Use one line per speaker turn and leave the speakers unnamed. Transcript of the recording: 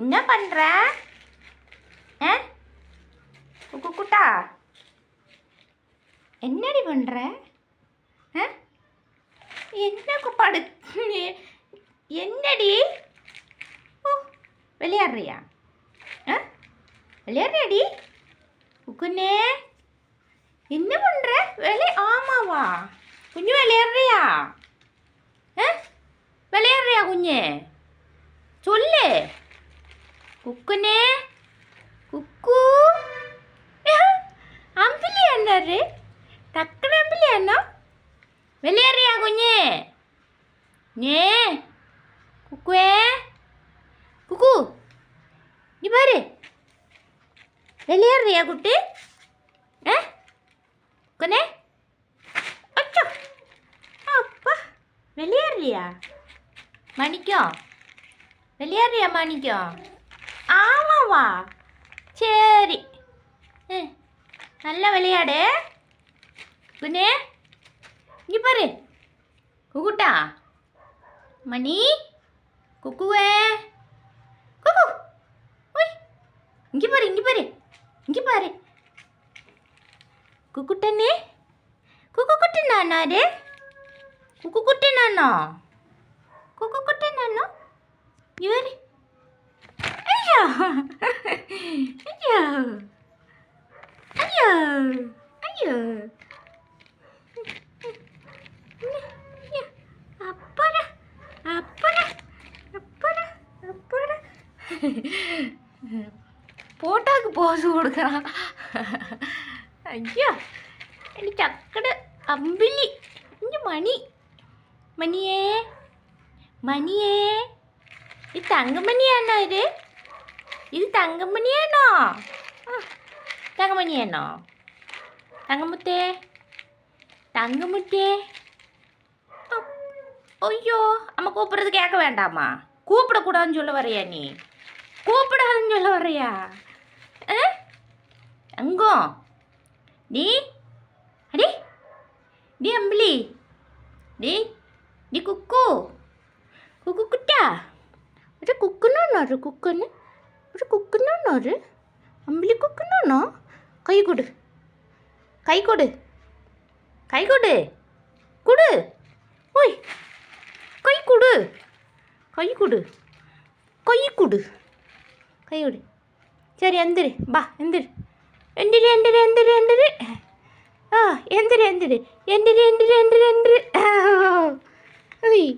என்ன பண்ணுற? குட்டா என்னடி பண்ணுற? என்ன படு என்னடி? ஓ விளையாடுறியா? விளையாடுறியாடி? குக்குனே என்ன பண்ணுற? ஆமாவா குஞ்சு விளையாடுறியா? விளையாடுறியா குஞ்சு? சொல்லு குக்குனே. குக்கு அம்பிலி அண்ணாரு டக்குனு அம்பிலி அண்ணா விளையாடுறியா குஞ்சு? நே குக்குவே குக்கு நீ பாரு விளையாடுறியா குட்டு? குக்குனே அச்சோ அப்பா விளையாடுறியா? மணிக்கம் விளையாடுறியா மணிக்கம்? ஆமாவா சரி நல்லா விளையாடு குனே. இங்கே பாரு குக்குட்டா மணி குக்குவே குக்கு ஓய் இங்கே பாரு இங்கே பாரு இங்கே பாரு குக்குட்டனே குக்கு குட்டு நானாரு குக்கு குட்டு நானோ குக்கு குட்டு நானோ இவரு ஐயோ ஐயோ ஐயோ ஐயோ அப்படா அப்படா அப்படா அப்படா போட்டாக்கு போஸ் கொடுக்குறான். ஐயோ எனக்கு சக்கடை அம்பிலி இங்கே மணி மணியே மணியே இது தங்கமணியாண்ணா? இது தங்கமணியாண்ணா? தங்கமணியாண்ணா? தங்கமுத்தே தங்கமுத்தே ஐயோ அம்மா கூப்பிட்றது கேட்க வேண்டாமா? கூப்பிடக்கூடாதுன்னு சொல்ல வரையா? நீ கூப்பிடாதுன்னு சொல்ல வரையா? அங்கோ நீ அடி டி அம்பிலி டி டி குக்கு குக்கு குட்டா ஒரு குக்குன்னு குக்குன்னு ஒரு குக்குன்னு அம்பிலி குக்குன்னு கை கொடு கை கொடு கை கொடு கொடு ஓய் கை கொடு கை கொடு கை கொடு கை கொடு. சரி எந்திரு பா எந்திரு எந்திரு எந்திரு எந்திரு எந்திரு எந்திரு எந்திரு எந்திரு எந்திரு எந்திரு எந்திரு ஓய்